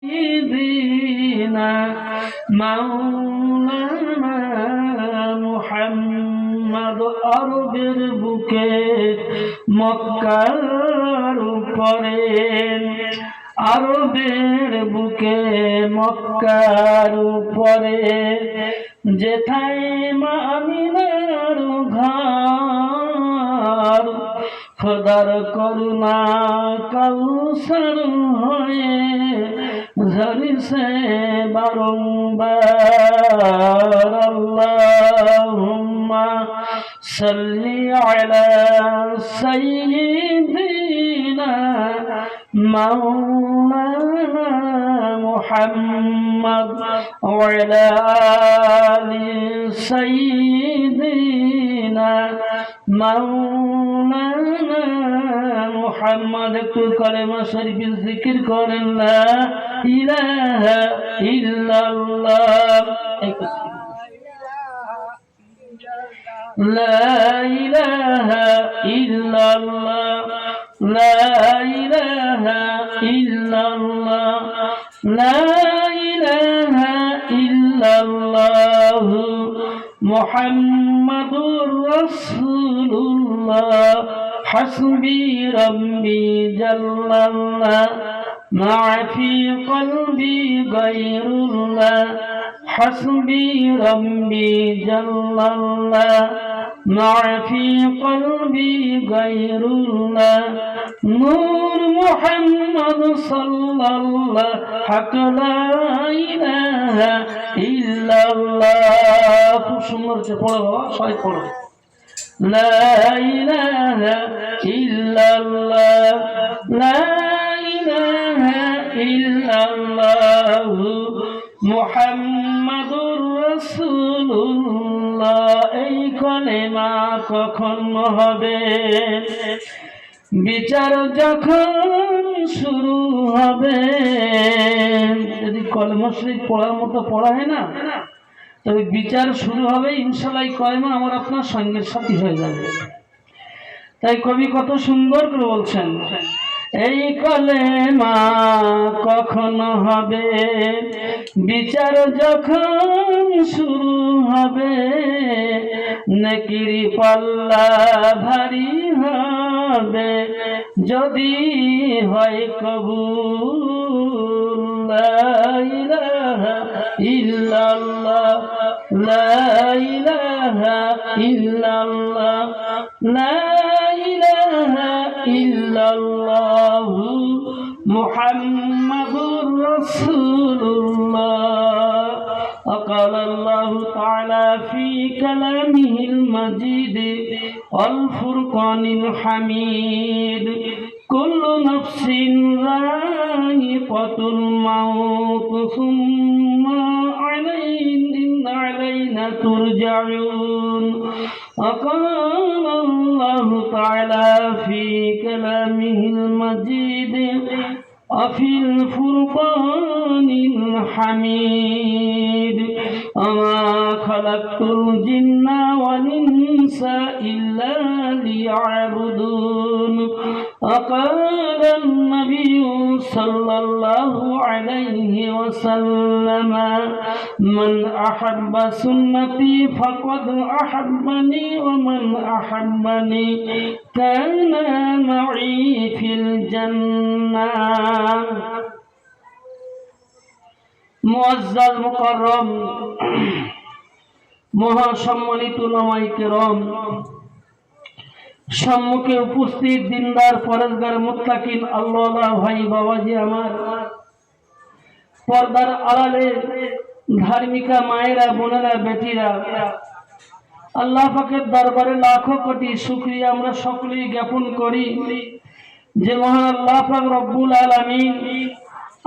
سيدنا مولانا محمد আরবের বুকে মক্কার উপরে আরবের বুকে মক্কার উপরে যেথায় মা আমিনার ঘর খোদার করুণা কাউসার হয়ে ঝরিছে বারংবার আল্লাহুম্মা সাল্লি আলা সাইয়্যিদিনা মাওলানা মুহাম্মদ ওয়া আলা আলি সাইয়্যিদিনা মাওলানা মুহাম্মদ। একটু কালেমা শরীফ জিকির করেন লা ইলাহা ইল্লাল্লাহ লা ইলাহা ইল্লাল্লাহ লা ইলাহা ইল্লাল্লাহ লা ইলাহা ইল্লাল্লাহ মুহাম্মাদুর রাসূলুল্লাহ হাসবি রাব্বি জাল্লাল্লাহ মা ফি কলবি গায়রুল্লাহ হাসবি রাব্বি জাল্লাল্লাহ মা ফি কলবি গায়রুল্লাহ নূর মুহাম্মদ সাল্লাল্লাহ হক লা ইলাহা ইল্লাল্লাহ। খুব সুন্দর হচ্ছে, পড়ো বাবা, সবাই পড়ো। লা ইলাহা ইল্লাল্লাহ লা ইলাহা ইল্লাল্লাহ মুহাম্মাদুর রাসূলুল্লাহ। এই কলেমা কখন হবে? বিচার যখন শুরু হবে। যদি কলেমা শরীফ পড়ার মতো পড়া হয় না, তবে বিচার শুরু হবে ইনশাআল্লাহ। কলেমা আমার আপনার সঙ্গের সাথী হয়ে যাবে। তাই কবি কত সুন্দর করে বলছেন, এই কলেমা কখন হবে? বিচার যখন শুরু হবে, নেকির পাল্লা ভারী হবে, যদি হয় কবুল। লা ইলাহা ইল্লাল্লাহ লা ইলাহা ইল্লাল্লাহ লা ইলাহা ইল্লাল্লাহ মুহাম্মাদুর রাসূলুল্লাহ। قال الله تعالى في كلامه المجيد والفرقان الحميد كل نفس ذائقة الموت ثم علينا ترجعون. وقال الله تعالى في كلامه المجيد وفي الفرقان الحميد وما خلقت الجن والإنس إلا ليعبدون. وقال النبي صلى الله عليه وسلم من أحب سنتي فقد أحبني ومن أحبني كان معي في الجنة. মুআজ্জাজ মুকাররম মহাসম্মানিত উলামায়ে কেরাম, সম্মুখে উপস্থিত দিনদার পরেজগার মুত্তাকিন আল্লাহ ভাই বাবাজি আমার, পর্দার আড়ালে ধার্মিকা মায়েরা, বোনেরা, বেটিরা, আল্লাহ পাকের দরবারে লাখো কোটি শুকরিয়া আমরা সকলেই জ্ঞাপন করি যে মহান আল্লাহ পাক রব্বুল আলামিন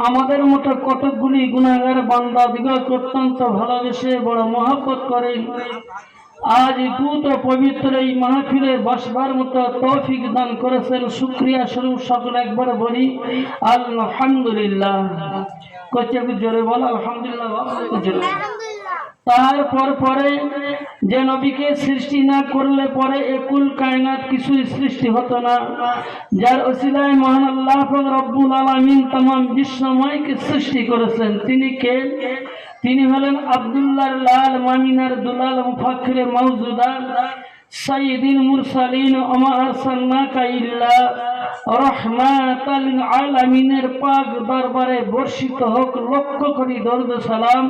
আমাদের মতো কতকগুলি গুনাহগার বান্দা দিগকে অত্যন্ত ভালোবেসে বড় মহব্বত করেন। আজ পুত পবিত্র এই মাহফিলে বসবার মতো তৌফিক দান করেছেন। শুকরিয়া স্বরূপ সকলে একবার বলি আলহামদুলিল্লাহ। কচ্ছে জোরে বল আলহামদুলিল্লাহ। তাহার পরে যে নবীকে সৃষ্টি না করলে পরে একুল কায়নাত কিছুই সৃষ্টি হতো না, যার ওসিলায় মহান আল্লাহ পাক রব্বুল আলামিন तमाम বিশ্বময়কে সৃষ্টি করেছেন। তিনি কে? তিনি হলেন আব্দুল্লাহর লাল মামিনার দুলাল মুফাখিরে মাওজুদাত সাইয়্যিদুল মুরসালিন ওয়া আরসালনাকা ইল্লা রাহমাতাল লিল আলামিনের পাক দরবারে বর্ষিত হোক লক্ষ কোটি দরুদ সালাম।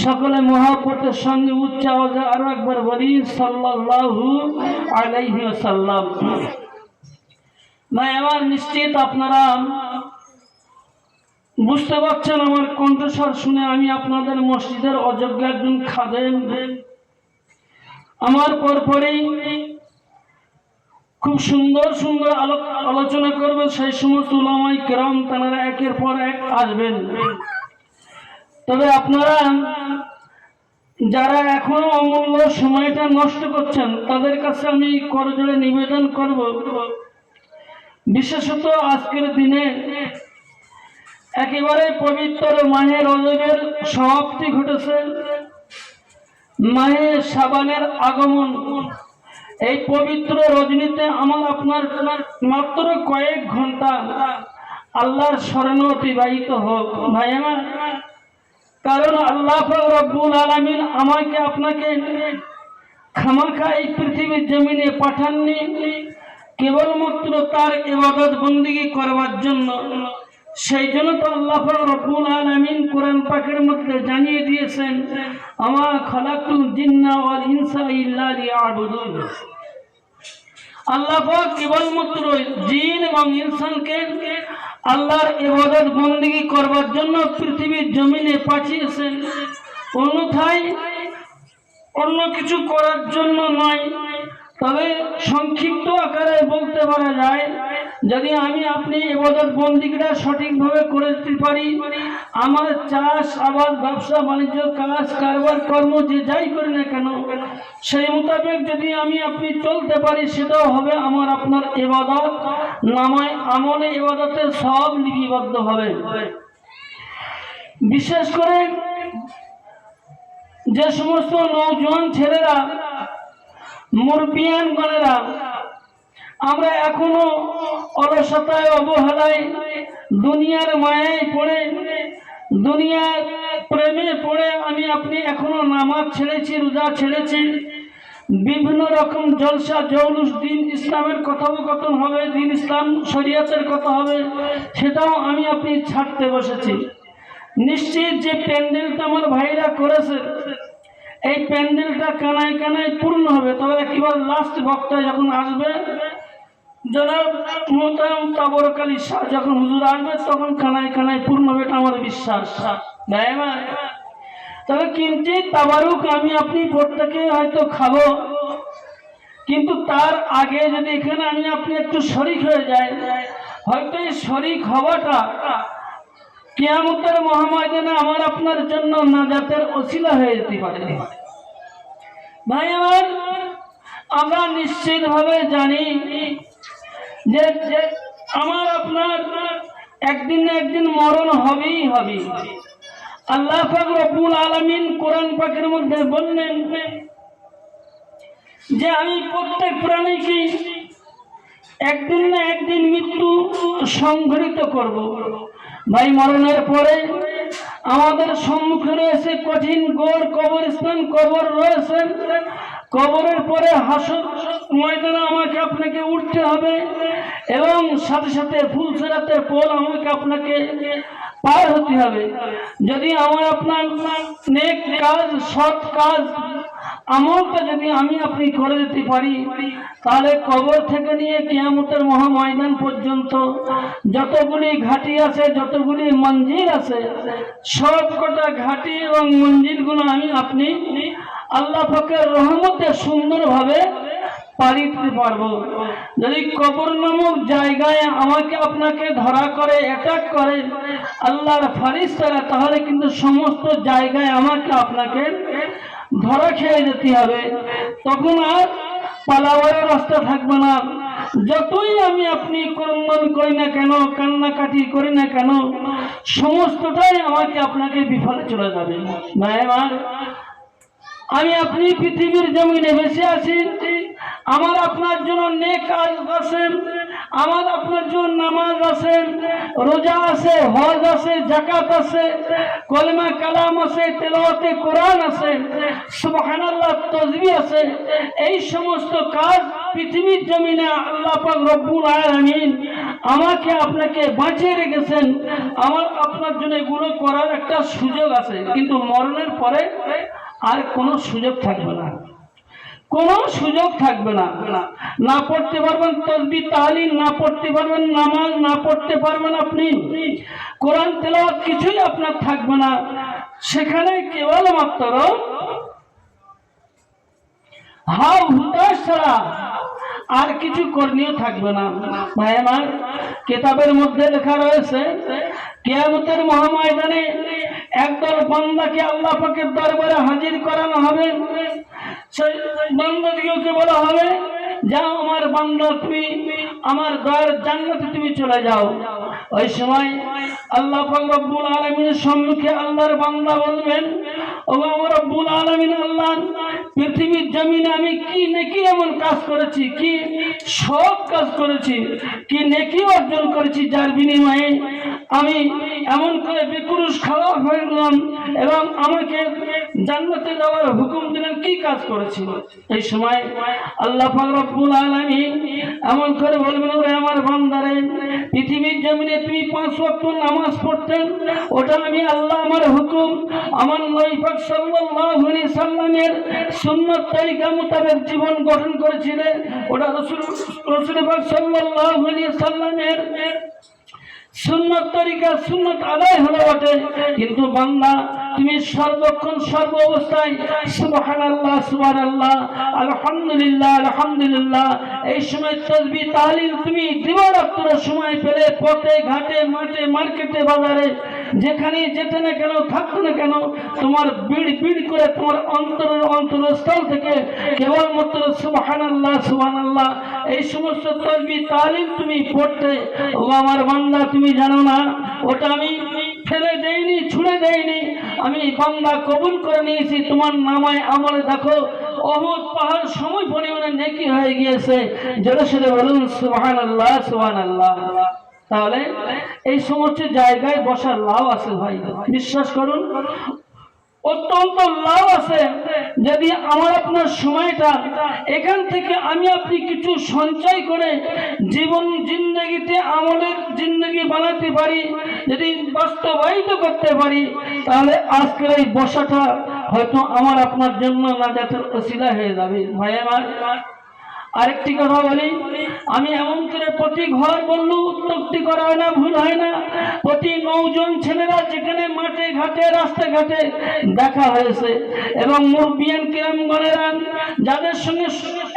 সকলে মহব্বতের সঙ্গে উচ্চ আওয়াজে আরো একবার বলি সাল্লাল্লাহু আলাইহি ওয়াসাল্লাম। ভাই আমার, নিশ্চিত আপনারা বুঝতে পারছেন আমার কণ্ঠস্বর শুনে আমি আপনাদের মসজিদের অযোগ্য একজন খাদেম। আমার পরপরেই খুব সুন্দর সুন্দর আলোচনা করবে সেই সমস্ত উলামায়ে কেরাম, তারা একের পর এক আসবেন। তবে আপনারা যারা এখনো অমূল্য সময়টা নষ্ট করছেন তাদের কাছে আমি করজোড়ে নিবেদন করব, বিশেষত আজকের দিনে একেবারে পবিত্র মাহে রজবের সমাপ্তি ঘটেছে, মাহে শাবানের আগমন। এই পবিত্র রজনীতে আমার আপনার মাত্র কয়েক ঘন্টা আল্লাহর স্মরণে অতিবাহিত হোক ভাই আমার। কারণ আল্লাহ পাক রব্বুল আলামিন আমাকে আপনাকে খামাখা এই পৃথিবীর জমিনে পাঠাননি কেবলমাত্র তার ইবাদত বন্দেগী করবার জন্য। সেই জন্য তো আল্লাহ পাক রব্বুল আলামিন কোরআন পাকের মধ্যে জানিয়ে দিয়েছেন, আমা খালাকুল জিন্না ওয়াল ইনসা ইল্লা লিয়াবুদুন। আল্লাহ পাক কেবলমাত্র জিন এবং ইনসানকে আল্লাহর ইবাদত বন্দেগী করবার জন্য পৃথিবীর জমিনে পাঠিয়েছেন, অন্যথায় অন্য কিছু করার জন্য নয়। তবে সংক্ষিপ্ত আকারে বলতে পারা যায়, যদি আমি আপনি ইবাদত বন্দেগীটা সঠিকভাবে করে দিতে পারি, আমার চাষ আবাদ ব্যবসা বাণিজ্য কাজ কারবার কর্ম যে যাই করি না কেন সেই মোতাবেক যদি আমি আপনি চলতে পারি, সেটাও হবে আমার আপনার ইবাদত নামায় আমলে ইবাদতের সব লিপিবদ্ধ হবে। বিশেষ করে যে সমস্ত নওজোয়ান ছেলেরা মুরব্বিয়ান গণেরা আমরা এখনো অলসতায় অবহেলায় দুনিয়ার মায়ায় পড়ে দুনিয়ার প্রেমে পড়ে আমি আপনি এখনো নামাজ ছেড়েছি, রোজা ছেড়েছি, বিভিন্ন রকম জলসা জৌলুস দিন ইসলামের কথোপকথন হবে, দিন ইসলাম শরিয়তের কথা হবে, সেটাও আমি আপনি ছাড়তে বসেছি। নিশ্চিত যে প্যান্ডেলটা আমার ভাইরা করেছে এই প্যান্ডেলটা কানায় কানায় পূর্ণ হবে। তবে একেবারে লাস্ট বক্তা যখন আসবে, জনাব মোহতারাম তাবরক আলী শাহ যখন হুজুর আসবে, তখন কানায় কানায় পূর্ণ হবে, এটা আমার বিশ্বাস। তবে কিঞ্চিত তাবারুক আমি আপনি প্রত্যেকে হয়তো খাবো, কিন্তু তার আগে যদি এখানে আমি আপনি একটু শরিক হয়ে যায়, হয়তো এই শরিক হওয়াটা কিয়ামতের মহাময়দানে আমার আপনার জন্য নাজাতের ওসিলা হয়ে যেতে পারে। ভাই আমার, আমরা নিশ্চিত ভাবে জানি যে আমার আপনার একদিন না একদিন মরণ হবেই হবে। আল্লাহ পাক রব্বুল আলামিন কোরআন পাকের মধ্যে বললেন যে আমি প্রত্যেক প্রাণীকে একদিন না একদিন মৃত্যু সংঘটিত করব। ভাই, মরণের পরে আমাদের সম্মুখে রয়েছে কঠিন গোর কবরস্থান, কবর রয়েছে। কবরের পরে হাসর ময়দানে আমাকে আপনাকে উঠতে হবে এবং সাথে সাথে ফুলসিরাতের পোল আমাকে আপনাকে পার হতে হবে। যদি আমার আপনার নেক কাজ সৎ কাজ আমলটা যদি আমি আপনি করে দিতে পারি, তাহলে কবর থেকে নিয়ে কিয়ামতের মহাময়দান পর্যন্ত যতগুলি ঘাটি আছে, যতগুলি মঞ্জিল আছে, সব কটা ঘাটি এবং মঞ্জিলগুলো আমি আপনি আল্লাহ পাকের রহমতে সুন্দরভাবে পাড়ি দিতে পারবো। যদি কবর নামক জায়গায় আমাকে আপনাকে ধরা করে, অ্যাটাক করে আল্লাহর ফারিস্তারা, তাহলে কিন্তু সমস্ত জায়গায় আমাকে আপনাকে ধরা খেয়ে যেতে হবে। তখন আর পালাবার রাস্তা থাকবে না। যতই আমি আপনি ক্রন্দন করি না কেন, কান্নাকাটি করি না কেন, সমস্তটাই আমাকে আপনাকে বিফলে চলে যাবে। ভাই আমার, আমি আপনি পৃথিবীর জমিনে বেঁচে আছি, আমার আপনার জন্য নেক কাজ আছেন, আমার আপনার জন্য নামাজ আছেন, রোজা আছে, হজ আছে, যাকাত আছে, কলেমা কালাম আছে, তেলাওয়াতে কোরআন আছে, সুবহানাল্লাহ তাসবিহ আছে। এই সমস্ত কাজ পৃথিবীর জমিনে আল্লাহ পাক রব্বুল আলামিন আমাকে আপনাকে বাঁচিয়ে রেখেছেন। আমার আপনার জন্য এগুলো করার একটা সুযোগ আছে, কিন্তু মরণের পরে আর কোনো সুযোগ থাকবে না, কোনো সুযোগ থাকবে না। না পড়তে পারবেন তাসবিহ তাহলিল, না পড়তে পারবেন নামাজ, না পড়তে পারবেন আপনি কোরআন তেলাওয়াত, কিছুই আপনার থাকবে না। সেখানে কেবলমাত্র হাও হুতাশ ছাড়া আর কিছু করণীয় থাকবে না। ভাই আমার, কিতাবের মধ্যে লেখা রয়েছে কিয়ামতের মহাময়দানে একদল বান্দাকে আল্লাহ পাকের দরবারে হাজির করানো হবে। সেই বান্দাদিগকে বলা হবে, যাও আমার বান্দা, তুমি আমার দয়ার জান্নাতে তুমি চলে যাও। ওই সময় আল্লাহ পাক রব্বুল আলামিনের সম্মুখে আল্লাহর বান্দা বলবেন, ও আমার রব্বুল আলামিন আল্লাহ, পৃথিবীর জমিনে আমি কি নেকি এমন কাজ করেছি, কি সব কাজ করেছি, কি নেকি অর্জন করেছি, যার বিনিময়ে আমি এমন করে বেকুরুশ খাওয়া হয়ে গেলাম এবং আমাকে জান্নাতে যাওয়ার হুকুম দিলেন, কি কাজ করেছি। এই সময় আল্লাহ পাক রব্বুল আলামিন এমন করে বলবেন, ওরে আমার বান্দারে, পৃথিবীর জমিনে তুমি 5 ওয়াক্ত নামাজ পড়তেন, ওটা আমি আল্লাহ আমার হুকুম, আমার নবী পাক সাল্লাল্লাহু আলাইহি সাল্লামের সুন্নাত তরিকা মোতাবেক জীবন গঠন করেছিলেন। ওটা রাসূল পাক সাল্লাল্লাহু আলাইহি সাল্লামের সুন্নাত তরিকা, সুন্নাত আদায় হলো বটে, কিন্তু বান্দা তুমি সর্বক্ষণ সর্ব অবস্থায় সুবহানাল্লাহ সুবহানাল্লাহ আলহামদুলিল্লাহ আলহামদুলিল্লাহ এই সময় তাসবিহ তাহলিল তুমি দিবারাত্র সময় পেলে পথে ঘাটে মাঠে মার্কেটে বাজারে যেখানে যেতে না কেন, থাকতো না কেন, তোমার বিড় বিড় করে তোমার অন্তরস্থল থেকে কেবলমাত্র সুবহানাল্লাহ সুবহানাল্লাহ এই সমস্ত তাসবিহ তাহলিল তুমি পড়তে। ও আমার বান্দা, তুমি জানো না, ওটা আমি ফেলে দেইনি, ছুড়ে দেইনি, আমি বান্দা কবুল করে নিয়েছি। তোমার নামায় আমলে দেখো উহুদ পাহাড় সময় পরিমাণে নেকি হয়ে গিয়েছে। জোরে সোরে বলুন সুবহানাল্লাহ সুবহানাল্লাহ। তাহলে এই সমস্ত জায়গায় বসার লাভ আছে ভাই, বিশ্বাস করুন, অত্যন্ত লাভ আছে। যদি আমার আপনার সময়টা এখান থেকে আমি আপনি কিছু সঞ্চয় করে জীবন জিন্দগিতে আমলের জিন্দগি বানাতে পারি, যদি বাস্তবায়িত করতে পারি, তাহলে আজকের এই বসাটা হয়তো আমার আপনার জন্য নাজাতের ওসিলা হয়ে যাবে। ভাই আমার, আরেকটি কথা বলি, আমি এমন করে প্রতি ঘর বললু উত্তক্তি করা হয় না, ভুল হয় না। প্রতি নৌজন ছেলেরা যেখানে মাঠে ঘাটে রাস্তাঘাটে দেখা হয়েছে এবং মুরব্বিয়ান কিরামগণেরা যাদের সঙ্গে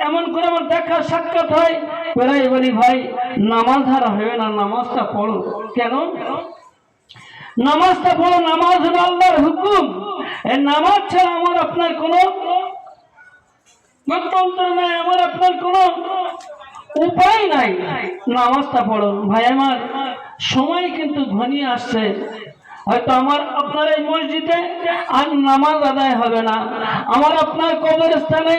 এমন করে আমার দেখা সাক্ষাৎ হয়, প্রায় বলি ভাই নামাজ হারা হবে না, নামাজটা পড়ো। কেন নামাজটা পড়ো? নামাজ হলো আল্লাহর হুকুম। এই নামাজ ছাড়া আমার আপনার কোনো গত্যন্তর নাই, আমার আপনার কোনো উপায় নাই। নামাজটা পড়ো। ভাই আমার, সময় কিন্তু ঘনিয়ে আসছে, হয়তো আমার আপনার এই মসজিদে আর নামাজ আদায় হবে না, আমার আপনার কবরস্থানে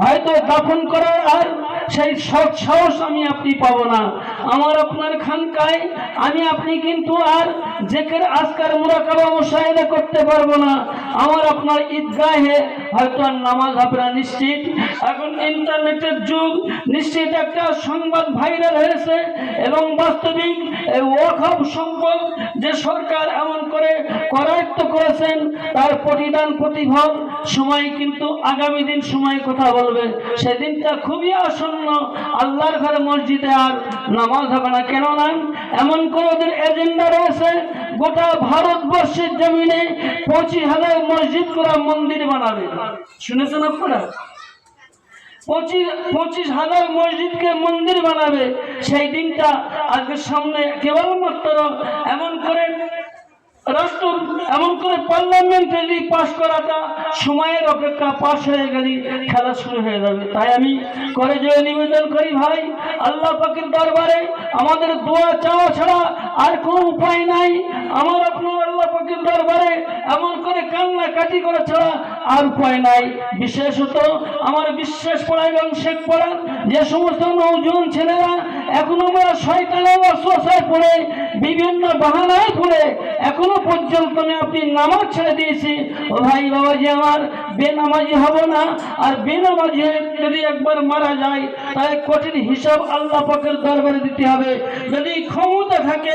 হয়তো দাফন করার আর সেই সৎ সাহস আমি আপনি পাবো না। আমার আপনার খানকায় আমি আপনি কিন্তু আর জেকের আজকার মুরাকাবা মুশাহিদা করতে পারবো না। আমার আপনার ঈদগাহে হয়তো আর নামাজ হবে না নিশ্চিত। এখন ইন্টারনেটের যুগ, নিশ্চিত একটা সংবাদ ভাইরাল হয়েছে এবং বাস্তবিক এই ওয়াকফ সম্পদ যে সরকার এমন করে করায়ত্ত করেছেন, তার প্রতিদান প্রতিফল সময় কিন্তু আগামী দিন সময় কথা বলবে। সেদিনটা খুবই আসন্ন। আল্লাহর ঘরে মসজিদে আর নামাজ হবে না। কেন না? এমন করে ওদের এজেন্ডা রয়েছে, গোটা ভারতবর্ষের জমিনে 25,000 মসজিদ করা মন্দির বানাবে। শুনেছেন আপনারা? 25,000 মসজিদকে মন্দির বানাবে। সেই দিনটা আজকের সামনে কেবলমাত্র এমন করে রাষ্ট্র, এমন করে পার্লামেন্টে পাস করাটা সময়ের অপেক্ষা, পাশ হয়ে গেলে খেলা শুরু হয়ে যাবে। তাই আমি করে জয় নিবেদন করি ভাই, আল্লাহ পাকের দরবারে আমাদের দোয়া চাওয়া ছাড়া আর কোনো উপায় নাই। আমার আপনার আল্লাহ পাকের দরবারে এমন করে কান্নাকাটি করে ছাড়া আর উপায় নাই। বিশেষত আমার বিশ্বাস পড়া এবং শেখ পড়া যে সমস্ত নওজোয়ান ছেলেরা এখনো আমরা শয়তানের ওয়াসওয়াসায় পড়ে বিভিন্ন বাহানায় পড়ে এখনো পর্যন্ত আপনি নামাজ ছেড়ে দিয়েছি। ও ভাই বাবাজি আমার, বেনামাজি হব না। আর বেনামাজি যদি একবার মারা যায় তাই কঠিন হিসাব আল্লাহ পাকের দরবারে দিতে হবে। যদি ক্ষমতা থাকে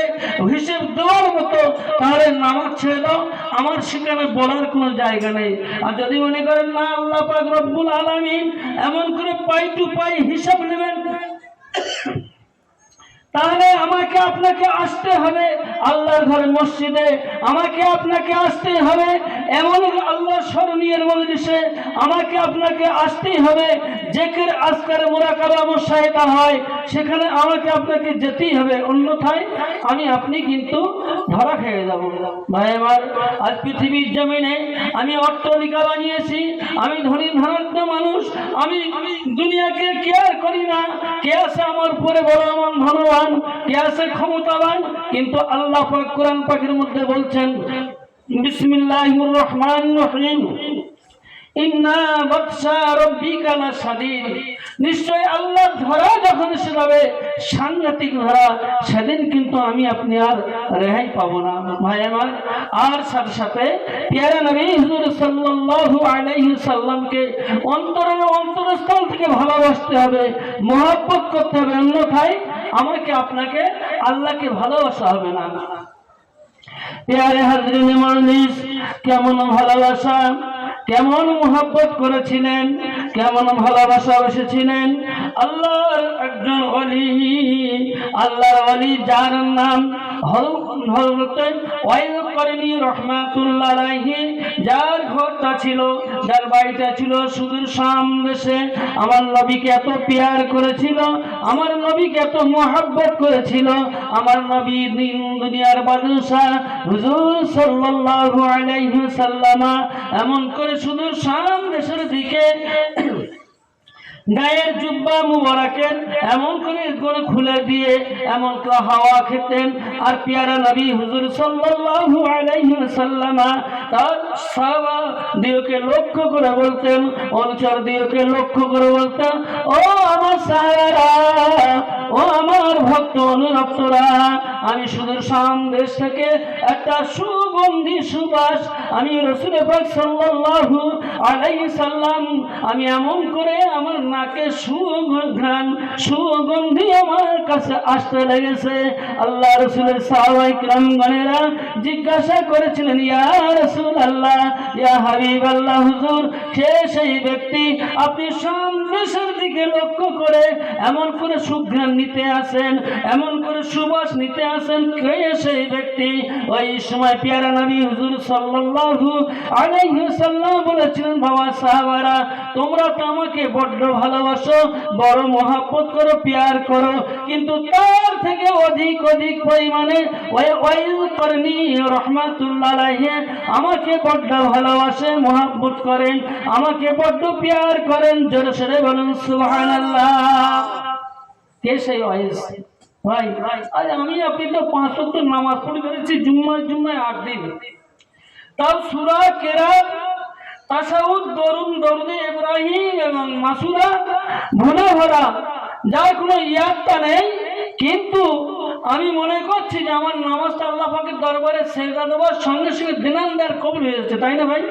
হিসেব দেওয়ার মতো তাহলে নামাজ ছেড়ে দাও, আমার সেখানে বলার কোনো জায়গা নেই। আর যদি মনে করেন না আল্লাহ পাক রব্বুল আলামিন এমন করে পাই টু পাই হিসাব নেবেন, তাহলে আমাকে আপনাকে আসতে হবে আল্লাহর ঘর মসজিদে, আমাকে আপনাকে আসতে হবে এমন আল্লাহর স্মরণীয় মজলিসে, আমাকে আপনাকে আসতেই হবে জিকির আজকার মুরাকাবা মুশাহিদা হয় সেখানে আমাকে আপনাকে যেতেই হবে, অন্যথায় আপনি কিন্তু ধরা খেয়ে যাব। ভাই আমার, আজ পৃথিবীর জমিনে আমি অট্টালিকা বানিয়েছি, আমি ধনী ধনাঢ্য মানুষ, আমি দুনিয়াকে কেয়ার করি না। কে আছে আমার পরে বড় আমার ধনবান, কে আছে ক্ষমতাবান? কিন্তু আল্লাহ পাক কোরআন পাকের মধ্যে বলছেন বিসমিল্লাহির রহমানির রহিম, ইন্না বাতশা রাব্বিকা লাশাদীদ, নিশ্চয় আল্লাহ ধরা যখন সে যাবে সাংঘাতিক ধরা, সেদিন কিন্তু আপনি আর রেহাই পাবো না। ভাই আমার, আর সাথে সাথে প্যারা নবী হুজুর সাল্লাল্লাহু আলাইহি সাল্লামকে অন্তরের অন্তরস্থল থেকে ভালোবাসতে হবে, মহব্বত করতে হবে, অন্যথায় আমাকে আপনাকে আল্লাহকে ভালোবাসা হবে না। প্যারে হাজরিনে মজলিস, কেমন ভালোবাসা, কেমন মোহাব্বত করেছিলেন, কেমন ভালোবাসা বসেছিলেন আল্লাহর একজন ওলি, আল্লাহর ওলি যার নাম হযরত ওয়াইল করনী রাহমাতুল্লাহ আলাইহি, যার ঘরটা ছিল, যার বাড়িটা ছিল সুদূর শাম দেশে, আমার নবীকে এত প্যার করেছিল, আমার নবীকে এত মোহাব্বত করেছিল, আমার নবী দিন দুনিয়ার বাদশাহ হুজুর সাল্লাল্লাহু আলাইহি সাল্লাম এমন করে সুদূর শাম দেশের দিকে গায়ের জুব্বা মুবারকের এমন করে খুলে দিয়ে এমন করে হাওয়া খেতেন। আর প্যারা নবী হুজুর সাল্লাল্লাহু আলাইহি সাল্লাম তার সাহাবাদেরকে লক্ষ্য করে বলতেন, অনুচরদেরকে লক্ষ্য করে বলতেন, ও আমার সাহাবারা, ও আমার ভক্ত অনুরক্তরা, আমি সুদূর শাম দেশ থেকে একটা সুগন্ধি সুবাস আমি রাসূল পাক সাল্লাল্লাহু আলাইহি সাল্লাম আমি এমন করে আমার নাকে সুগন্ধি আমার কাছে আসতে লেগেছে। আল্লাহ রাসূলের সাহাবায়ে কিরামগণেরা জিজ্ঞাসা করেছিলেন, ইয়া রাসূলুল্লাহ, ইয়া হাবিবাল্লাহ হুজুর, কে সেই ব্যক্তি আপনি শাম দেশের দিকে লক্ষ্য করে এমন করে সুঘ্রাণ নিতে আসেন, এমন করে সুবাস নিতে আসেন, কে সেই ব্যক্তি? ওই সময় প্যারা নবী হুজুর সাল্লাল্লাহু আলাইহি সাল্লাম বলেছিলেন, বাবা সাহাবারা, তোমরা তো আমাকে বড্ড ভালোবাসো, বড় মহব্বত করো, প্যার করো, কিন্তু তার থেকে অধিক পরিমাণে ওই ওয়াইল করনী রাহমাতুল্লাহ আলাইহি আমাকে বড্ড ভালোবাসে, মহব্বত করেন, আমাকে বড্ড প্যার করেন। জোরে সোরে বলুন সুবহানাল্লাহ। কে সেই ওয়াইল? ভাই আজ আপনি তো 5 ওয়াক্ত নামাজ পড়ে ফেলেছি জুম্মায় 8 দিন, তাও সূরা কেরাত, তাশাহুদ, দরুদ ইব্রাহিম এবং মাসুরা ভুলে ভরা, যার কোনো ইয়াদটা নেই। কিন্তু আমি মনে করছি যে আমার নামাজটা আল্লাহ পাকের দরবারে সেজদা দেওয়ার সঙ্গে সঙ্গে দিনান্দার কবুল হয়ে যাচ্ছে, তাই না ভাই?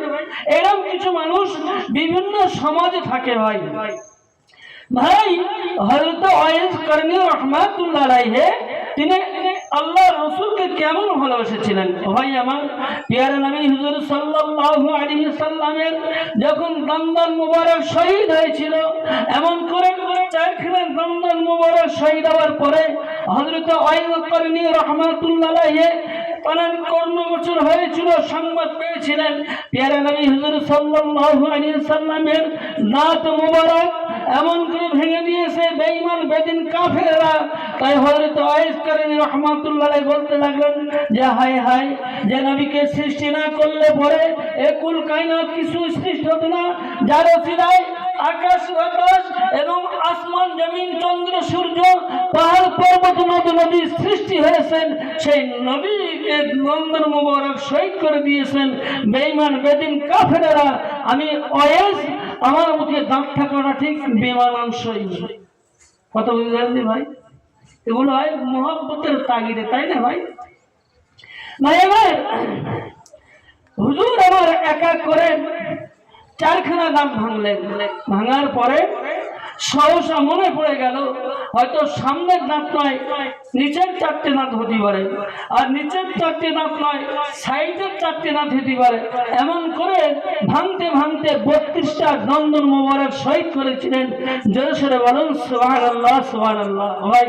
এরকম কিছু মানুষ বিভিন্ন সমাজে থাকে। ভাই হযরত ওয়াইল করনী রাহমাতুল্লাহ আলাইহি তিনি আল্লাহ রাসূলকে কেমন ভালোবেসেছিলেন। ভাই আমার, প্যারা নবী হুজুর সাল্লাল্লাহু আলাইহি সাল্লামের যখন দন্দন মুবারক শহীদ হয়েছিল, এমন করে চারখানা দন্দন মুবারক শহীদ হওয়ার পরে হযরত ওয়াইল করনী রাহমাতুল্লাহ আলাইহি তার কর্ণগোচর হয়েছিল, সংবাদ পেয়েছিলেন। প্যারা নবী হুজুর সাল্লাল্লাহু আলাইহি সাল্লামের দাঁত মুবারক এমন করে ভেঙে দিয়েছে বেঈমান বেদিন কাফেররা। তাই হযরত ওয়াইল করনী রাহমাতুল্লাহ আলাইহি বলতে লাগলেন যে হায় হায়, যে নবীকে সৃষ্টি না করলে পরে এ কুল কায়নাত কিছু সৃষ্টি হতো না, যার ওসিলায় আকাশ বাতাস এবং আসমান জমিন চন্দ্র সূর্য পাহাড় পর্বত নদ নদী সৃষ্টি হয়েছেন সেই নবীকে নন্দন মুবারক শহীদ করে দিয়েছেন বেঈমান বেদিন কাফেরেরা। আমি ওয়াইজ আমার মুখে দাঁত থাকাটা ঠিক বেমানানসই। কত বুঝলেন ভাই? এগুলো হয় মোহাব্বতের তাগিদে, তাই না ভাই? ভাই আমার হুজুর আমার এক এক করে 4খানা দাঁত ভাঙলেন। ভাঙার পরে সহসা মনে পড়ে গেল হয়তো সামনের দাঁত নয় নিচের 4টে দাঁত হতে পারে, আর নিচের 4টে দাঁত নয় সাইডের 4টে দাঁত হতে পারে। এমন করে ভাঙতে ভাঙতে 32টা নন্দন মোবারক শহীদ করেছিলেন। জোরে সোরে বলুন সুবহানাল্লাহ সুবহানাল্লাহ। ভাই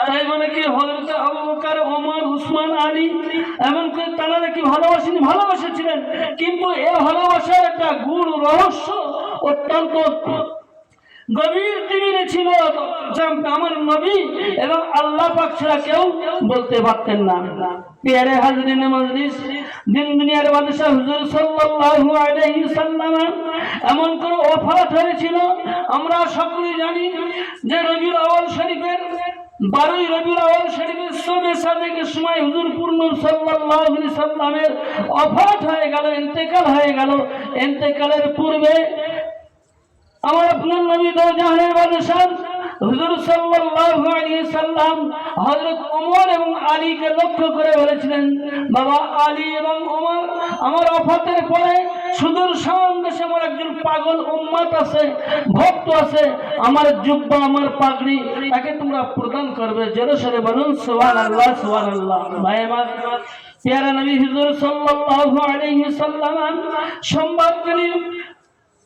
তাই মানে কি হযরত আবু বকর, ওমর, উসমান, আলী এমন করে তারা কি ভালোবাসেন? ভালোবাসেছিলেন, কিন্তু এ ভালোবাসার একটা গুণ রহস্য অত্যন্ত গভীর দিনে ছিল, আমার নবী এবং আল্লাহ পাক ছাড়া কেউ বলতে পারতেন না। প্যারে হাজরিনে মজলিস, দিন দুনিয়ার বাদশা হুজুর সাল্লাল্লাহু আলাইহি সাল্লাম এমন করে ওফাত হয়েছিল। আমরা সকলেই জানি যে রবিউল আউয়াল শরীফের 12ই রবিউল আউয়াল শরীফের শবে সাদেকের সময় হুজুর পূর্ণ সাল্লাল্লাহু আলাইহি সাল্লামের ওফাত হয়ে গেল, ইন্তেকাল হয়ে গেল। ইন্তেকালের পূর্বে আমার আপনার নবী দো জাহানের বাদশা হুজুর সাল্লাল্লাহু আলাইহি সাল্লাম হযরত ওমর এবং আলীকে লক্ষ্য করে বলেছিলেন, বাবা আলী এবং ওমর, আমার ওফাতের পরে সুদূর শাম দেশে আমার একজন পাগল উম্মত আছে, ভক্ত আছে, আমার জুব্বা আমার পাগড়ি তাকে তোমরা প্রদান করবে। জোরে সোরে বলুন সুবহানাল্লাহ সুবহানাল্লাহ। ভাই আমার প্যারা নবী হুজুর সাল্লাল্লাহু আলাইহি সাল্লাম সোমবার দিন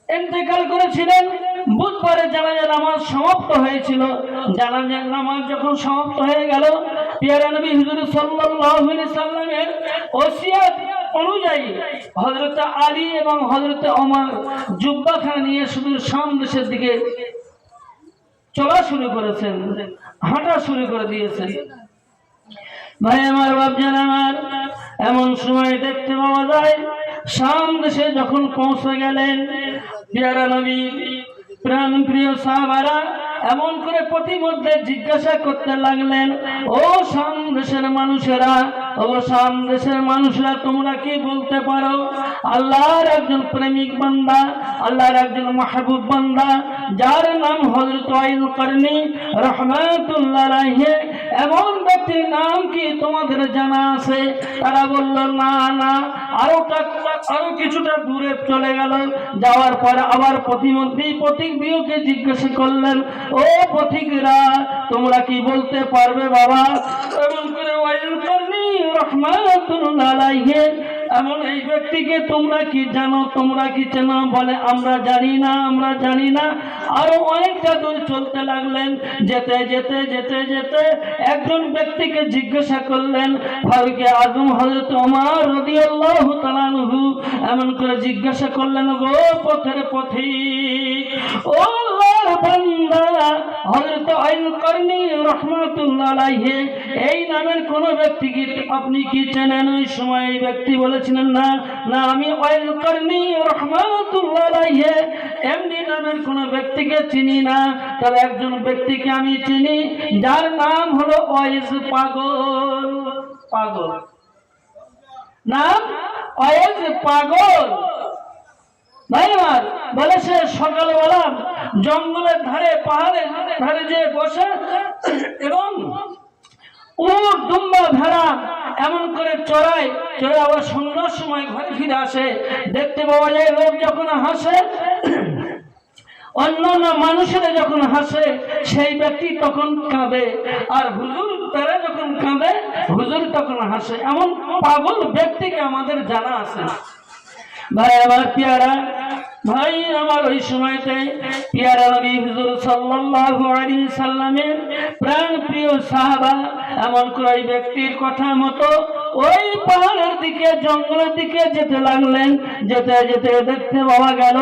ইন্তেকাল করেছিলেন। বুধবারে জানাজার নামাজ সমাপ্ত হয়েছিল। জানাজার নামাজ যখন সমাপ্ত হয়ে গেল, প্যারা নবী হুজুর সাল্লাল্লাহু আলাইহি সাল্লামের ওসিয়ত অনুযায়ী হযরত আলী এবং হযরত ওমর জুব্বাখানা নিয়ে সুদূর শাম দেশের দিকে চলা শুরু করেছেন, হাঁটা শুরু করে দিয়েছেন। ভাই আমার, বাপজান আমার, এমন সময় দেখতে পাওয়া যায় শাম দেশে যখন পৌঁছে গেলেন প্যারা নবী প্রাণ প্রিয় সাহাবারা এমন করে প্রতিমধ্যে জিজ্ঞাসা করতে লাগলেন, ও শাম দেশের মানুষেরা, ও শাম দেশের মানুষরা, তোমরা কি বলতে পারো আল্লাহর একজন প্রেমিক বান্দা, আল্লাহর একজন মাহবুব বান্দা যার নাম হযরত আইল করনি রাহমাতুল্লাহ আলাইহি, এমন ব্যক্তির নাম কি তোমাদের জানা আছে? তারা বলল না না। আরো কিছুটা দূরে চলে গেল। যাওয়ার পরে আবার প্রতিমধ্যেই পথিক দিওকে জিজ্ঞাসা করলেন, ও পথিকরা, তোমরা কি বলতে পারবে বাবা? এমন করে ওয়াইল করনি রাহমাতুল্লাহ আলাইহি, এমন এই ব্যক্তিকে তোমরা কি জানো, তোমরা কি চেনো? বলে আমরা জানি না, আমরা জানি না। আরো অনেকটা দূর চলতে লাগলেন। যেতে যেতে যেতে যেতে একজন ব্যক্তিকে জিজ্ঞাসা করলেন, ফারুকে আজম হযরত ওমর রাদিয়াল্লাহু তাআলা আনহু এমন করে জিজ্ঞাসা করলেন, গো পথের পথিক, ও আল্লাহর বান্দা হযরত আইল করনি রাহমাতুল্লাহ আলাইহি, এই নামের কোন ব্যক্তি কি আপনি কি চেনেন? ওই সময় এই ব্যক্তি বলেছিলেন, না না, আমি আইল করনি রাহমাতুল্লাহ আলাইহি এমনি নামের কোন ব্যক্তিকে চিনি না। তবে একজন ব্যক্তিকে আমি চিনি যার নাম হলো ওয়াইজ পাগল। পাগল নাম ওয়াইজ পাগল। ভাই আমার, বলে সে সকালবেলা জঙ্গলের ধারে পাহাড়ের ধারে যে বসে এবং উট দুম্বা ভেড়া এমন করে চড়ায়, চড়ে আবার সন্ধ্যার সময় ঘরে ফিরে আসে। দেখতে পাওয়া যায় লোক যখন হাসে, অন্যান্য মানুষেরা যখন হাসে সেই ব্যক্তি তখন কাঁদে, আর হুজুর তারা যখন কাঁদে হুজুর তখন হাসে। এমন পাগল ব্যক্তিকে আমাদের জানা আছে। ভাই আমার প্যারা, ভাই আমার, ওই সময়তে প্যারা নবী হুজুর সাল্লাল্লাহু আলাইহি সাল্লামের প্রাণ প্রিয় সাহাবা এমন করে ওই ব্যক্তির কথা মতো ওই পাহাড়ের দিকে জঙ্গলের দিকে যেতে লাগলেন। যেতে যেতে দেখতে পাওয়া গেল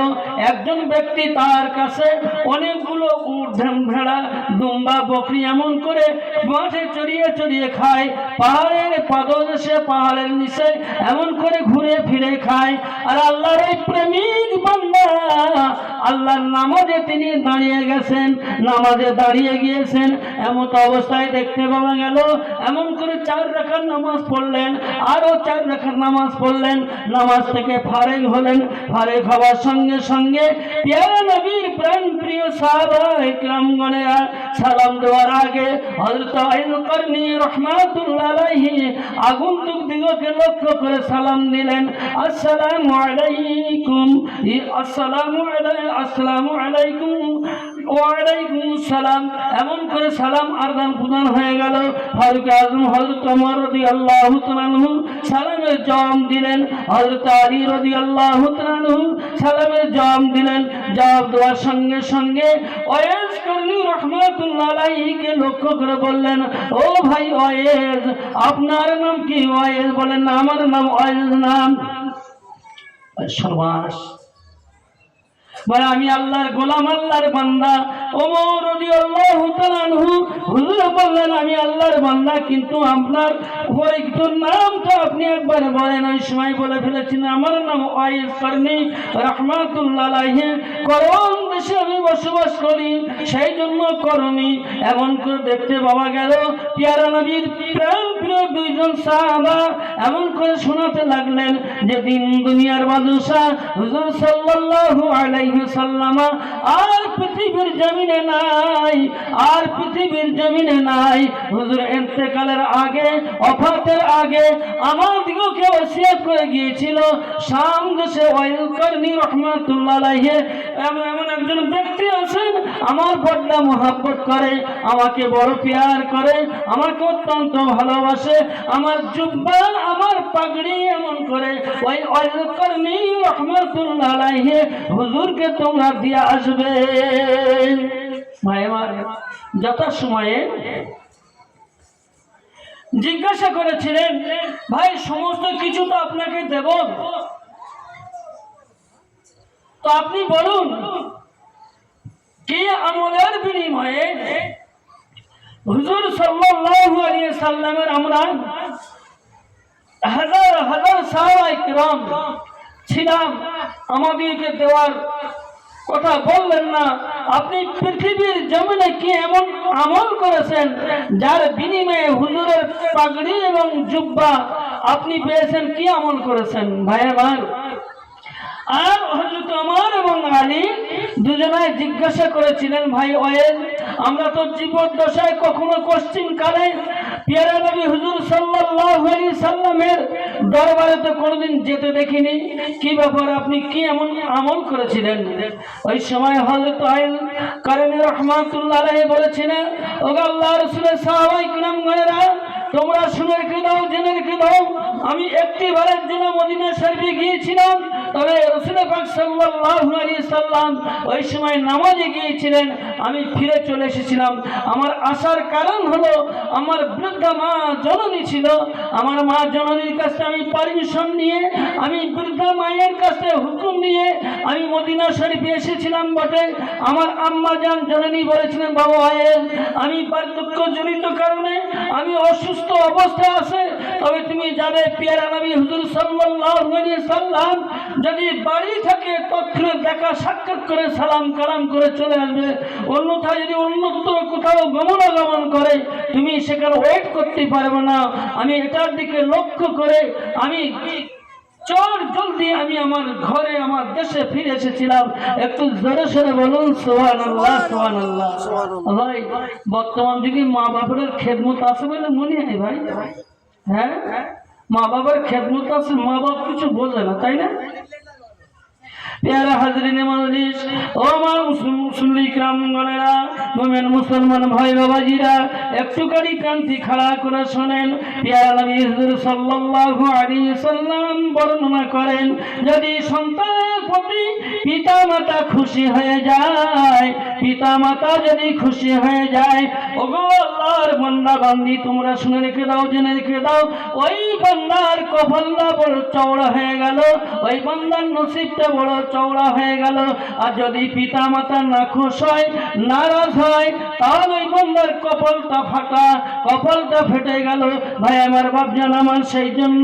একজন ব্যক্তি তার কাছে অনেকগুলো উট ভেড়া দুম্বা বকরি এমন করে মাঠে চড়িয়ে চড়িয়ে খায়, পাহাড়ের পাদদেশে পাহাড়ের নিচে এমন করে ঘুরে ফিরে খায়। আর আল্লাহর এই প্রেমিক বান্দা আল্লাহর নামাজে তিনি দাঁড়িয়ে গেছেন, নামাজে দাঁড়িয়ে গিয়েছেন, এমন অবস্থায় দেখতে পাওয়া গেল এমন করে 4 রাকাত নামাজ পড়লেন, আরো 4 রাকাত নামাজ পড়লেন, নামাজ থেকে ফারেগ হলেন। ফারেগ হওয়ার সঙ্গে সঙ্গে প্যারা নবীর প্রাণ প্রিয় সাহাবা ইকরামগণেরা সালাম দেওয়ার আগে হযরত আইন করনি রাহমাতুল্লাহ আলাইহি আগন্তুক দিগকে লক্ষ্য করে সালাম দিলেন, আসসালামু আলাইকুম, আসসালামু আলাইকুম ওয়া আলাইকুম সালাম। এমন করে সালাম আদান প্রদান হয়ে গেল। ফারুক আজম হযরত ওমর রাদিয়াল্লাহু তাআলা আনহু সালামের জবাব দিলেন, হযরত আলী রাদিয়াল্লাহু তাআলা আনহু সালামের জবাব দিলেন। জবাব দেওয়ার সঙ্গে সঙ্গে ওয়াইস করনি রাহমাতুল্লাহ আলাইহিকে লক্ষ্য করে বললেন, ও ভাই ওয়াইস, আপনার নাম কি? ওয়াইস বলেন, না আমার নাম ওয়াইস নাম। সর্বাস বলে, আমি আল্লাহর গোলাম, আল্লাহর বান্দা। ওমর রাদিয়াল্লাহু তাআলা আনহু হুজুর বললেন, আমি আল্লাহর বান্দা, কিন্তু আপনার পরিচিত নামটা আপনি একবার বলেন। ওই সময় বলে ফেলেছিলেন, আমার নাম ওয়াইস করনি রাহমাতুল্লাহ আলাইহি, করণ দেশে আমি বসবাস করি, সেই জন্য করণী। এমন করে দেখতে পাওয়া গেল পেয়ারা নবীর প্রাণ প্রিয় 2 জন সাহাবা এমন করে শোনাতে লাগলেন যে দিন দুনিয়ার বাদশা হুজুর সাল্লাল্লাহু আলাইহি সাল্লাম আর পৃথিবীর জমিনে নাই, আর পৃথিবীর জমিনে নাই। হুজুর ইন্তেকালের আগে, ওফাতের আগে আমাদিগকে ওসিয়ত করে গিয়েছিল, শাম দেশে ওয়াইস করনি রাহমাতুল্লাহ আলাইহি এমন একজন ব্যক্তি আছেন আমার বড় মহব্বত করে, আমাকে বড় প্যার করে, আমাকে অত্যন্ত ভালোবাসে, আমার জুব্বা আমার পাগড়ি এমন করে ওই ওয়াইস করনি রাহমাতুল্লাহ আলাইহি হুজুরকে তোমরা দিয়ে আসবে। ভাইমার যথাসময়ে জিজ্ঞাসা করেছিলেন, ভাই সমস্ত কিছু তো আপনাকে দেব, তো আপনি বলুন কি আমলের বিনিময়ে হুজুর সাল্লাল্লাহু আলাইহি সাল্লামের আমরা হাজার হাজার সাহাবা ইকরাম ছিলাম, আমাদেরকে দেওয়ার কথা বললেন না। আপনি পৃথিবীর জমিনে কি এমন আমল করেছেন যার বিনিময়ে হুজুরের পাগড়ি এবং জুব্বা আপনি পেয়েছেন? কি আমল করেছেন ভাই আমার? আর হযরত ওমর এবং আলী দুজনাই জিজ্ঞাসা করেছিলেন, ভাই ওয়াইস, আমরা তো জীবদ্দশায় কখনো কোশ্চিন কালে প্যারা নবী হুজুর সাল্লাল্লাহু আলাইহি সাল্লামের দরবারে তো কোনোদিন যেতে দেখিনি, কি ব্যাপার, আপনি কি এমন আমল করেছিলেন? ওই সময় হযরত আইন করনি রাহমাতুল্লাহ আলাইহি বলেছিলেন, ও আল্লাহর রাসূলের সাহাবায়ে কিরামগণেরা, তোমরা শুনে রেখে দাও, জেনে রেখে দাও, আমি একটিবারের জন্য মদিনা শরীফে গিয়েছিলাম, তবে রাসূল পাক সাল্লাল্লাহু আলাইহি সাল্লাম ওই সময় নামাজে গিয়েছিলেন, আমি ফিরে চলে এসেছিলাম। আমার আসার কারণ হলো আমার বৃদ্ধা মা জননী ছিল, আমার মা জননীর কাছে আমি পারমিশন নিয়ে, আমি বৃদ্ধা মায়ের কাছে হুকুম নিয়ে আমি মদিনা শরীফে এসেছিলাম বটে। আমার আম্মা জান জননী বলেছিলেন, বাবা ওয়াইস, আমি বার্ধক্য জনিত কারণে আমি অসুস্থ অবস্থায় আছে, তবে তুমি যাবে প্যারা নবী হুজুর সাল্লাল্লাহু আলাইহি সাল্লাম যদি বাড়ি থাকে তৎক্ষণাৎ দেখা সাক্ষাৎ করে সালাম কালাম করে চলে আসবে, অন্যথায় যদি অন্যত্র কোথাও গমনাগমন করে তুমি সেখানে ওয়েট করতে পারবে না। আমি এটার দিকে লক্ষ্য করে আমি চট জলদি আমি আমার ঘরে আমার দেশে ফিরে এসেছিলাম। একটু জোরে সরে বলুন সুবহানাল্লাহ, সুবহানাল্লাহ। ভাই বর্তমান যুগে মা বাবার খেদমত আছে বলে মনে হয় ভাই, হ্যাঁ মা বাবার খেদমত আছে, মা বাপ কিছু বোঝে না, তাই না? প্যারা হাজরিনে মজলিস, ও মা মুসলিম গ্রামগণেরা, মোমেন মুসলমান ভাই বাবাজিরা, একটুখানি কান্তি খাড়া করে শোনেন। প্যারা নবী হুজুর সাল্লাল্লাহু আলাইহি সাল্লাম বর্ণনা করেন, যদি সন্তানের প্রতি পিতা মাতা খুশি হয়ে যায়, পিতা মাতা যদি খুশি হয়ে যায়, ওগো আল্লাহ আমার বান্দা বান্দি তোমরা শুনে রেখে দাও, জেনে রেখে দাও, ওই বান্দার কপালটা বড় চওড়া হয়ে গেল, ওই বান্দার নসিবটা বড় চওড়া হয়ে গেল। আর যদি পিতা মাতা নাখোশ হয়, নারাজ হয়, তাহলে ওই বান্দার কপালটা ফাটা, কপালটা ফেটে গেল। ভাই আমার বাপজান আমার, সেই জন্য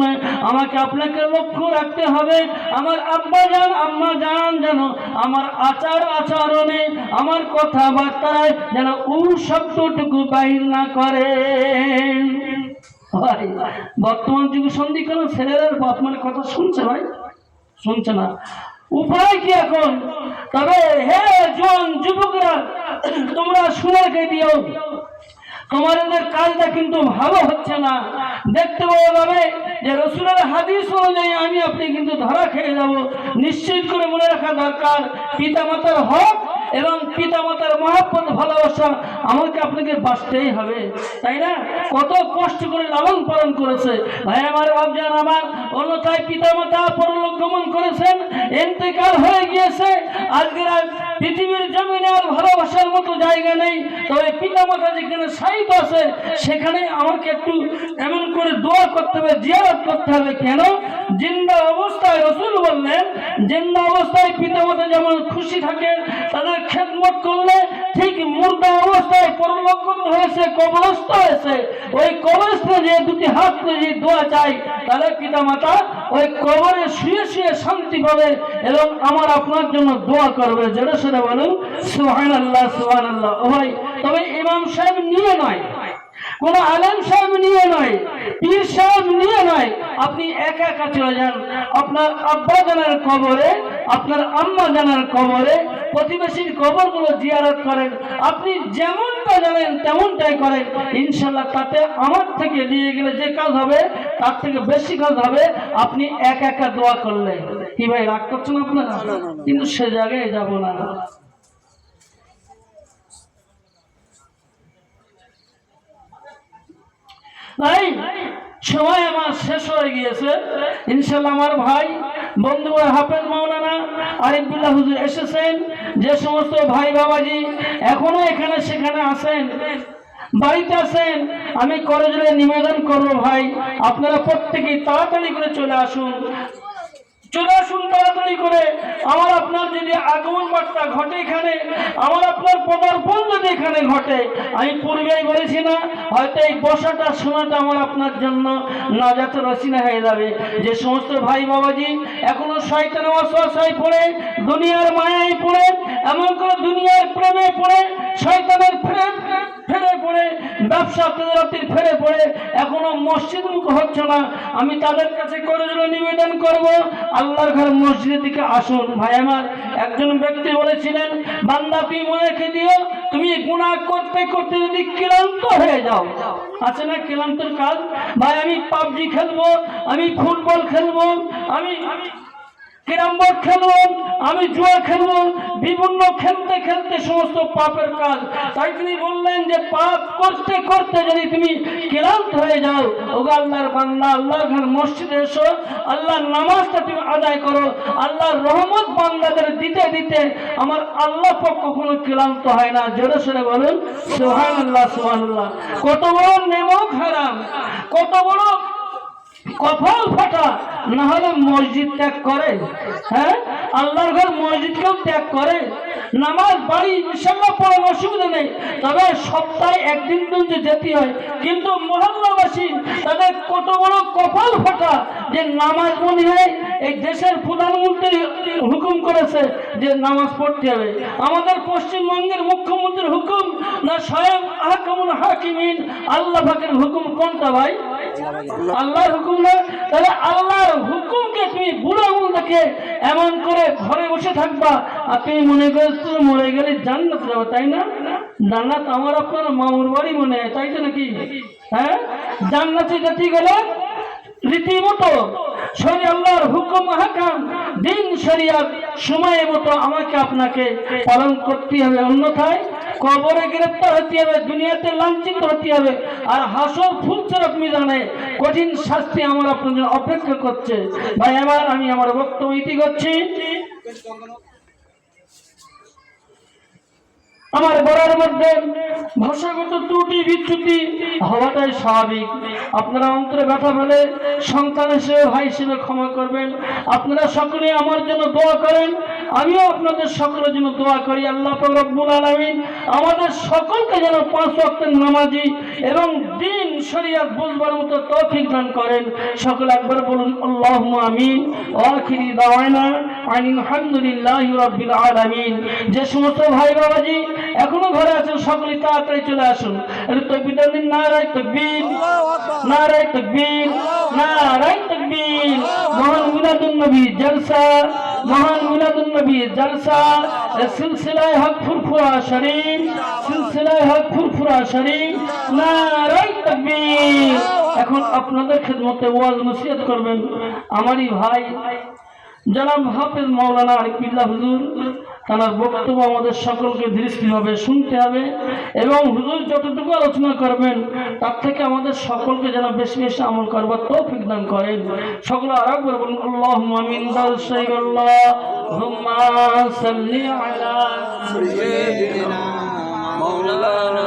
আমাকে আপনাকে লক্ষ্য রাখতে হবে। আমার আব্বা জান আম্মা জান যেন আমার আচার আচরণে, আমার কথাবার্তায় যেন ও শব্দটুকু বাহির না করে। ভাই বর্তমান যুগ সন্ধিক্ষণ ছেলেরা বাপ মার কথা শুনছে? ভাই শুনছে না। উপায় কি এখন? তবে হে জোয়ান যুবকরা, তোমরা শুনে রেখে দিও, তোমাদের কাজটা কিন্তু ভালো হচ্ছে না। দেখতে পাওয়া যাবে যে রসুলের হাদিস অনুযায়ী আমি আপনি কিন্তু ধরা খেয়ে যাব। নিশ্চিত করে মনে রাখা দরকার, পিতা মাতার হক এবং পিতা মাতার মহব্বত ভালোবাসা আমাকে আপনাকে বাঁচতেই হবে, তাই না? কত কষ্ট করে লালন পালন করেছে ভাই আমার বাপজান আমার, অন্যথায় পিতা মাতা পরলোক গমন করেছেন, ইন্তেকাল হয়ে গিয়েছে। আজকের পৃথিবীর জমিনে আর ভালোবাসার মতো জায়গা নেই। তবে পিতা মাতা যেখানে সাহিত্য আছে সেখানে আমাকে একটু এমন করে দোয়া করতে হবে, জিয়ারত করতে হবে। কেন? জিন্দা অবস্থায় রসুল বললেন, জিন্দা অবস্থায় পিতা মাতা যেমন খুশি থাকে, তাদের খেদমত করলে, ঠিক মুর্দা অবস্থায় পরলোকগত হয়েছে, কবরস্থ হয়েছে, ওই কবরস্থে যে দুটি হাত যে দোয়া চাই, তাহলে পিতা মাতা ওই কবরে শুয়ে শুয়ে শান্তি পাবে এবং আমার আপনার জন্য দোয়া করবে। জোরে সোরে বলুন সুবহানাল্লাহ সুবহানাল্লাহ। ও ভাই, তবে ইমাম সাহেব নিয়ে নয়, কোন আলেম সাহেব নিয়ে নয়, পীর সাহেব নিয়ে নয়, আপনি একা একা চলে যান আপনার আব্বা জানার কবরে, আপনার আম্মা জানার কবরে, প্রতিবেশীর কবরগুলো জিয়ারত করেন। আপনি যেমনটা জানেন তেমনটাই করেন, ইনশাল্লাহ তাতে আমার থেকে দিয়ে গেলে যে কাজ হবে তার থেকে বেশি কাজ হবে আপনি একা একা দোয়া করলে। কি ভাই রাগ করছেন আপনারা? কিন্তু সে জায়গায় যাব না। ভাই সময় আমার শেষ হয়ে গিয়েছে। ইনশাল্লাহ আমার ভাই বন্ধু হাফেজ মাওলানা আরিফুল্লাহ হুজুর এসেছেন। যে সমস্ত ভাই বাবাজি এখনো এখানে সেখানে আছেন, বাড়িতে আছেন, আমি করজোড়ে নিবেদন করবো ভাই, আপনারা প্রত্যেকেই তাড়াতাড়ি করে চলে আসুন, চলে আসুন তাড়াতাড়ি করে। আমার আপনার যদি আগমন বার্তা ঘটে এখানে, আমার আপনার পদার্পণ যদি এখানে ঘটে, আমি পূর্বেই বলেছি না, হয়তো এই বসাটা শোনাটা আমার আপনার জন্য নাজাতের রসিনা হয়ে যাবে। যে সমস্ত ভাই বাবাজি এখনো শয়তানের ওয়াসওয়াসায় পড়ে, দুনিয়ার মায়ায় পড়ে, এমন করে দুনিয়ার প্রেমে পড়ে, শয়তানের ফেরে পড়ে, ব্যবসা তেজারাতির ফেরে পড়ে এখনো মসজিদ মুখ হচ্ছে না, আমি তাদের কাছে করে নিবেদন করব, আল্লাহর ঘর মসজিদের দিকে আসুন। ভাই আমার একজন ব্যক্তি বলেছিলেন, বান্দা তুমি মনে রেখে দিও, তুমি গুনাহ করতে করতে যদি ক্লান্ত হয়ে যাও, আছে না ক্লান্তর কাজ, ভাই আমি পাবজি খেলবো, আমি ফুটবল খেলবো, আমি ক্যারাম বোর্ড খেলবো, আমি জুয়া খেলবো, বিভিন্ন খেলতে খেলতে সমস্ত পাপের কাজ। তাই তিনি বললেন যে পাপ করতে করতে যদি তুমি ক্লান্ত হয়ে যাও, ওগো আল্লাহর বান্দা, আল্লাহর ঘর মসজিদে এসো, আল্লাহর নামাজটা তুমি আদায় করো, আল্লাহর রহমত বান্দাদের দিতে দিতে আমার আল্লাহ পাক কখনো ক্লান্ত হয় না। জোরে সোরে বলুন সুবহানাল্লাহ সুবহানাল্লাহ। কত বড় নেমক হারাম, কত বড় কপাল ফাটা, না হলে মসজিদ ত্যাগ করে, হ্যাঁ আল্লাহর ঘর মসজিদকেও ত্যাগ করে। নামাজ বাড়ি ইনশাআল্লাহ পড়ার অসুবিধা নেই, তবে সপ্তাহে একদিন যে যেতে হয়। কিন্তু মহল্লাবাসী তাদের কত বড় কপাল ফাটা যে নামাজ মনে হয় এই দেশের প্রধানমন্ত্রী হুকুম করেছে যে নামাজ পড়তে হবে। আমাদের পশ্চিমবঙ্গের মুখ্যমন্ত্রীর হুকুম না স্বয়ং আহকামুল হাকিমিন আল্লাহ পাকের হুকুম? কোনটা ভাই? আল্লাহর হুকুম না? তাহলে আল্লাহর হুকুমকে তুমি বুড়ো আঙুল দেখে এমন করে ঘরে বসে থাকবা আর তুমি মনে করছো মরে গেলে জান্নাত যাবো, তাই না? জান্নাত আমার আপনার মামুর বাড়ি মনে হয়, তাই তো নাকি? হ্যাঁ, জান্নাতে যেতে গেলে রীতিমতো শরীয়ত আল্লাহর হুকুম হাকাম দিন শরিয়াত সময় মতো আমাকে আপনাকে পালন করতে হবে, অন্যথায় কবরে গ্রেফতার হতে হবে, দুনিয়াতে লাঞ্ছিত হতে হবে, আর হাসর ফুলসরাত মিজানে কঠিন শাস্তি আমার আপনার জন্য অপেক্ষা করছে। ভাই আমার, আমি আমার বক্তব্য ইতি করছি। আমার বলার মধ্যে ভাষাগত ত্রুটি বিচ্যুতি হওয়াটাই স্বাভাবিক। আপনারা অন্তরে ব্যথা ফেলে সন্তান হিসেবে ভাই হিসেবে ক্ষমা করবেন। আপনারা সকলে আমার জন্য দোয়া করেন, আমিও আপনাদের সকলের জন্য দোয়া করি। আল্লাহ পাক রব্বুল আলামিন আমাদের সকলকে যেন 5 ওয়াক্তের নামাজি এবং দ্বীন শরীয়ত বুঝবার মতো তৌফিক দান করেন। সকলে একবার বলুন আল্লাহুম্মা আমিন। ওয়া আখিরি দাওয়ানা আলহামদুলিল্লাহি রাব্বিল আলামিন। যে সমস্ত ভাই বাবাজি এখনো ঘরে আছেন সকলে তাড়াতাড়ি চলে আসুন। একটু তাকবীর দিন, নারায়ে তাকবীর, নারায়ে তাকবীর, নারায়ে তাকবীর। মহান মিলাদুন নবী জলসা, মহান মিলাদুন নবী জলসা সিলসিলায়ে হক ফুরফুরা শরীফ, সিলসিলায়ে হক ফুরফুরা শরীফ, নারায়ে তাকবীর। এখন আপনাদের খেদমতে ওয়াজ নসিহত করবেন আমারই ভাই জনাব হাফেজ মাওলানা আরিফুল্লাহ হুজুর। তার বক্তব্য আমাদের সকলকে দৃষ্টিভাবে শুনতে হবে এবং হুজুর যতটুকু আলোচনা করবেন তার থেকে আমাদের সকলকে যেন বেশি বেশি আমল করবার তৌফিক দান করেন। সকলে আরেকবার বলুন আল্লাহুম্মা আমিন। আল্লাহুম্মা সাল্লি আলা সাইয়্যিদিনা মাওলানা